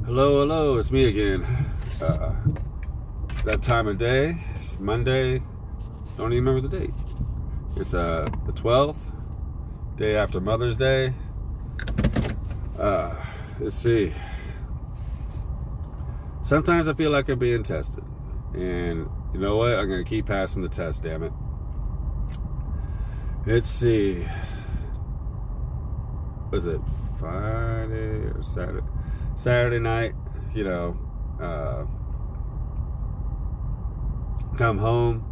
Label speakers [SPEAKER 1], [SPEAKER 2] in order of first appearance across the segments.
[SPEAKER 1] Hello, hello, it's me again. That time of day, it's Monday, don't even remember the date. It's the 12th, day after Mother's Day. Let's see. Sometimes I feel like I'm being tested. And you know what? I'm going to keep passing the test, damn it. Let's see. Was it Friday or Saturday? Saturday night, come home.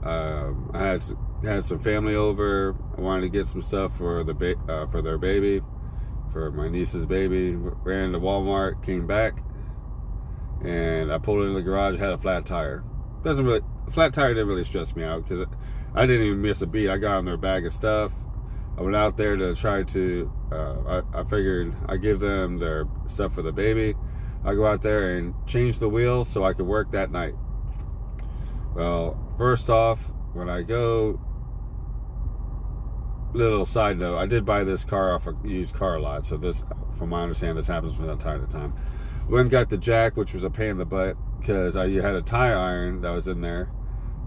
[SPEAKER 1] I had some family over. I wanted to get some stuff for for their baby, for my niece's baby. Ran to Walmart, came back, and I pulled into the garage. Had a flat tire. Flat tire didn't really stress me out because I didn't even miss a beat. I got on their bag of stuff. I went out there to try to, I figured I'd give them their stuff for the baby. I go out there and change the wheels so I could work that night. Well, first off, when I go, little side note, I did buy this car off a used car lot. So this, from my understanding, this happens from time to time. Went and got the jack, which was a pain in the butt because I had a tire iron that was in there.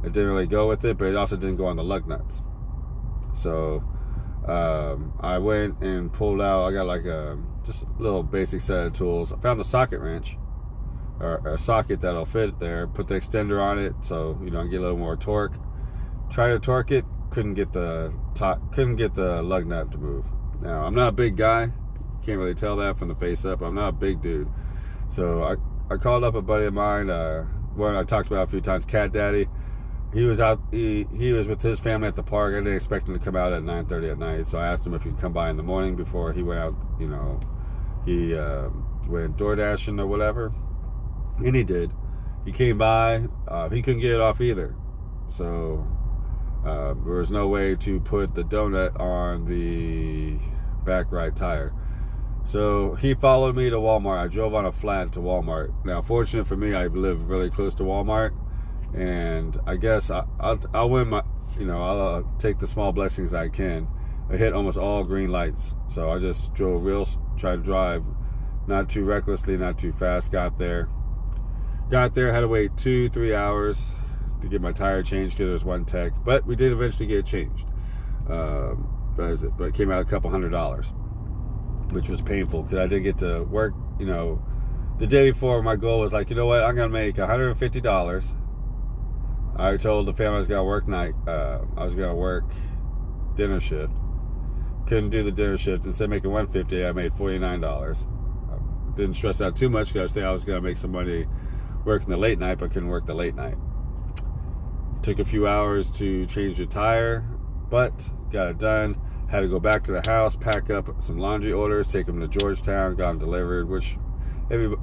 [SPEAKER 1] It didn't really go with it, but it also didn't go on the lug nuts. So I went and pulled out. I got like just a little basic set of tools. I found the socket wrench, or a socket that'll fit there. Put the extender on it, so I get a little more torque. Try to torque it. Couldn't get the lug nut to move. Now I'm not a big guy. Can't really tell that from the face up. I'm not a big dude. So I called up a buddy of mine. One I talked about a few times, Cat Daddy. He was out. He was with his family at the park. I didn't expect him to come out at 9:30 at night. So I asked him if he'd come by in the morning before he went out. He went door dashing or whatever, and he did. He came by. He couldn't get it off either. So there was no way to put the donut on the back right tire. So he followed me to Walmart. I drove on a flat to Walmart. Now, fortunate for me, I live really close to Walmart. And I guess I'll win my, I'll take the small blessings I can. I hit almost all green lights. So I just tried to drive not too recklessly, not too fast. Got there, had to wait 2-3 hours to get my tire changed because there's one tech. But we did eventually get it changed. But it came out a couple $100, which was painful because I didn't get to work, the day before. My goal was like, you know what, I'm going to make $150. I told the family I was going to work I was going to work dinner shift. Couldn't do the dinner shift. Instead of making $150, I made $49. Didn't stress out too much because I was going to make some money working the late night, but couldn't work the late night. Took a few hours to change the tire, but got it done. Had to go back to the house, pack up some laundry orders, take them to Georgetown, got them delivered, which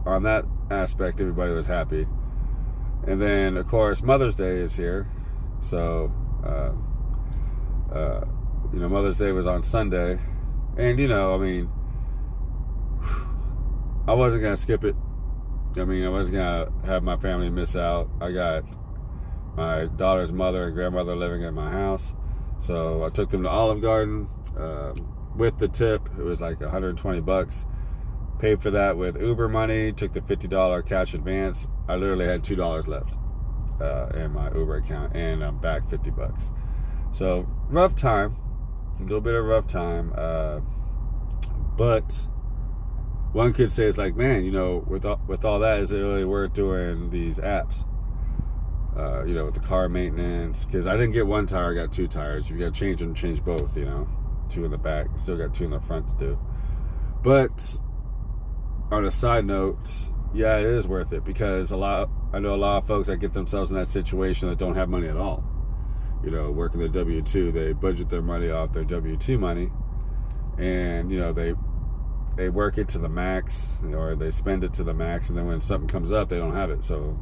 [SPEAKER 1] on that aspect, everybody was happy. And then, of course, Mother's Day is here. So, Mother's Day was on Sunday. And, I wasn't going to skip it. I wasn't going to have my family miss out. I got my daughter's mother and grandmother living at my house. So I took them to Olive Garden. With the tip, it was like $120. Paid for that with Uber money. Took the $50 cash advance. I literally had $2 left in my Uber account, and I'm back $50. So rough time, a little bit of rough time. But one could say it's like, man, with all that, is it really worth doing these apps? With the car maintenance, because I didn't get one tire, I got 2 tires. You got to change them, change both. 2 in the back, still got 2 in the front to do. But on a side note, yeah, it is worth it because I know a lot of folks that get themselves in that situation that don't have money at all. Working the W-2, they budget their money off their W-2 money, and they work it to the max, or they spend it to the max, and then when something comes up, they don't have it. So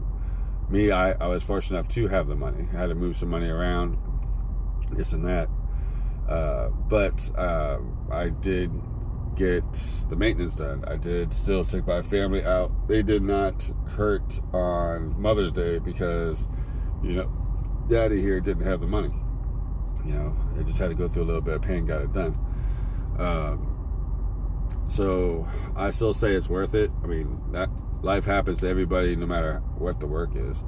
[SPEAKER 1] me, I was fortunate enough to have the money. I had to move some money around, this and that, but I did get the maintenance done. I did still take my family out. They did not hurt on Mother's Day because, Daddy here didn't have the money. They just had to go through a little bit of pain, got it done. So I still say it's worth it. I mean, that life happens to everybody, no matter what the work is.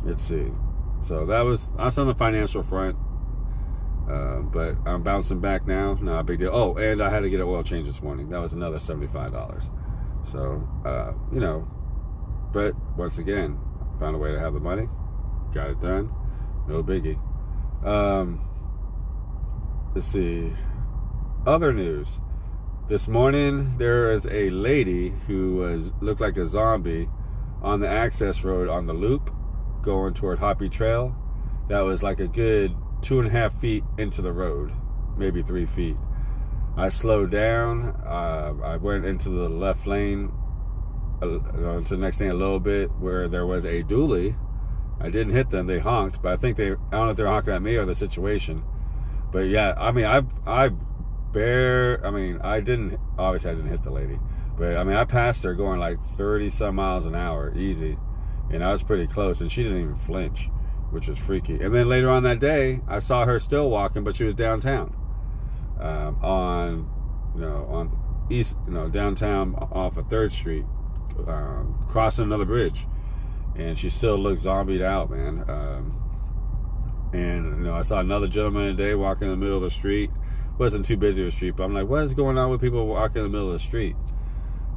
[SPEAKER 1] Let's see. So that's on the financial front. But I'm bouncing back now. Not a big deal. Oh, and I had to get an oil change this morning. That was another $75. So, but once again, found a way to have the money. Got it done. No biggie. Let's see. Other news. This morning, there is a lady who looked like a zombie on the access road on the loop going toward Hoppy Trail. That was like a good 2.5 feet into the road, maybe 3 feet. I slowed down. I went into the left lane, to the next lane a little bit, where there was a dually. I didn't hit them. They honked, but I don't know if they're honking at me or the situation. But yeah, I mean, I didn't hit the lady, but I mean, I passed her going like 30 some miles an hour, easy, and I was pretty close, and she didn't even flinch, which was freaky. And then later on that day, I saw her still walking, but she was downtown, on east, downtown off of 3rd Street, crossing another bridge, and she still looked zombied out, man. And I saw another gentleman today walking in the middle of the street. Wasn't too busy of a street, but I'm like, what is going on with people walking in the middle of the street?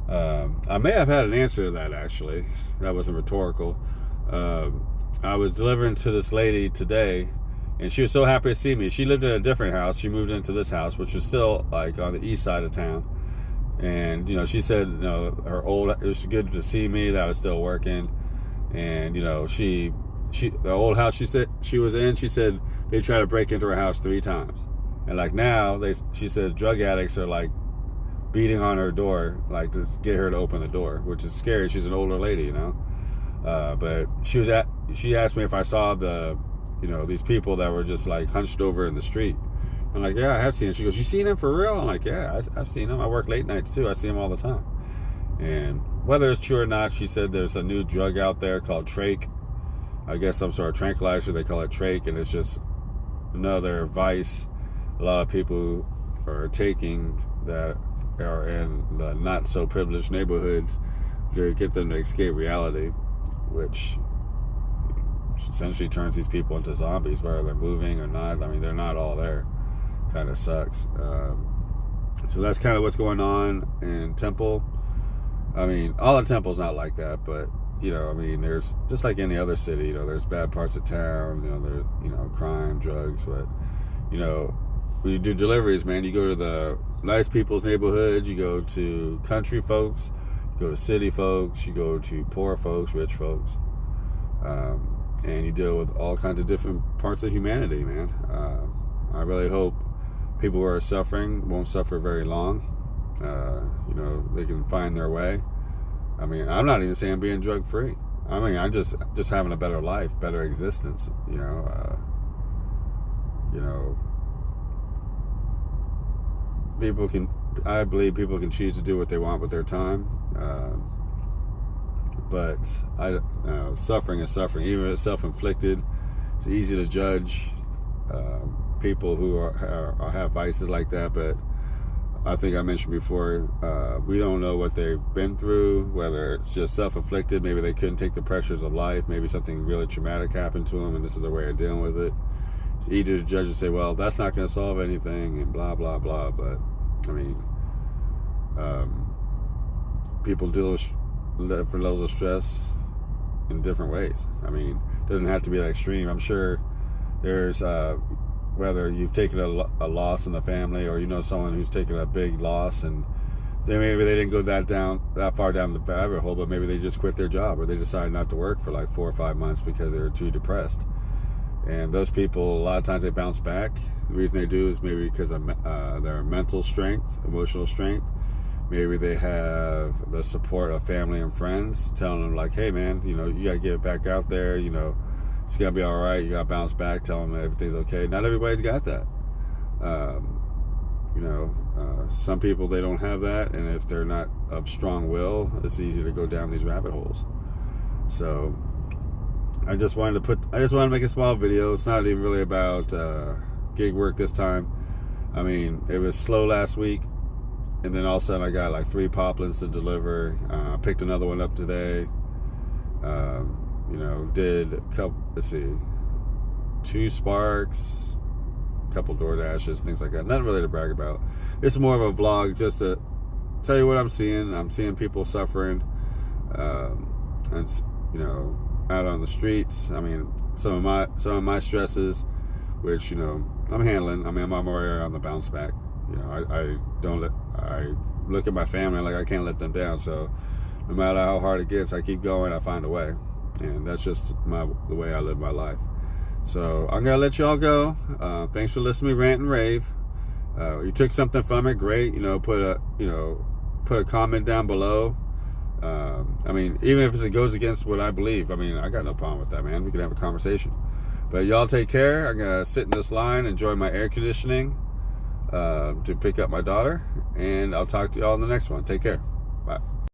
[SPEAKER 1] I may have had an answer to that, actually. That wasn't rhetorical. I was delivering to this lady today, and she was so happy to see me. She lived in a different house. She moved into this house, which was still like on the east side of town. And she said, it was good to see me, that I was still working. And the old house she said she was in, she said they tried to break into her house 3 times. And like now, she says drug addicts are like beating on her door, like to get her to open the door, which is scary. She's an older lady, but she asked me if I saw these people that were just like hunched over in the street. I'm like, yeah, I have seen them. She goes, you seen them for real? I'm like, yeah, I've seen them. I work late nights too. I see them all the time. And whether it's true or not, she said there's a new drug out there called Trach. I guess some sort of tranquilizer. They call it Trach, and it's just another vice a lot of people are taking that are in the not so privileged neighborhoods to get them to escape reality, which essentially turns these people into zombies, whether they're moving or not. I mean, they're not all there. Kind of sucks. So that's kind of what's going on in Temple. I mean, all of Temple's not like that, but there's just like any other city. There's bad parts of town. There's crime, drugs, but when you do deliveries, man, you go to the nice people's neighborhoods, you go to country folks, you go to city folks, you go to poor folks, rich folks, and you deal with all kinds of different parts of humanity, man. I really hope people who are suffering won't suffer very long. They can find their way. I mean, I'm not even saying being drug free. I mean, I'm just having a better life, better existence. I believe people can choose to do what they want with their time. But suffering is suffering, even if it's self-inflicted. It's easy to judge people who have vices like that, but I think I mentioned before, we don't know what they've been through, whether it's just self-inflicted, maybe they couldn't take the pressures of life, maybe something really traumatic happened to them and this is their way of dealing with it. It's easy to judge and say, well, that's not going to solve anything and blah, blah, blah. But, I mean, people deal with different levels of stress in different ways. I mean, it doesn't have to be that extreme. I'm sure there's, whether you've taken a loss in the family or someone who's taken a big loss and maybe they didn't go that far down the rabbit hole, but maybe they just quit their job or they decided not to work for like 4 or 5 months because they were too depressed. And those people, a lot of times they bounce back. The reason they do is maybe because of their mental strength, emotional strength. Maybe they have the support of family and friends telling them like, hey man, you got to get back out there, it's going to be all right. You got to bounce back, tell them everything's okay. Not everybody's got that. Some people, they don't have that. And if they're not of strong will, it's easy to go down these rabbit holes. So I just wanted to make a small video. It's not even really about gig work this time. I mean, it was slow last week. and then all of a sudden I got like 3 poplins to deliver. Picked another one up today. You know, did a couple, let's see, 2 Sparks, a couple Door Dashes, things like that. Nothing really to brag about. It's more of a vlog just to tell you what I'm seeing. I'm seeing people suffering, and you know, out on the streets. I mean, some of my stresses, which, you know, I'm handling. I mean, I'm already on the bounce back. You know, I look at my family like I can't let them down. So no matter how hard it gets, I keep going. I find a way, and that's just the way I live my life. So I'm gonna let y'all go. Thanks for listening to me rant and rave. You took something from it, great. You know, put a comment down below. I mean, even if it goes against what I believe, I mean, I got no problem with that, man. We can have a conversation. But y'all take care. I'm gonna sit in this line, enjoy my air conditioning, to pick up my daughter, and I'll talk to y'all in the next one. Take care. Bye.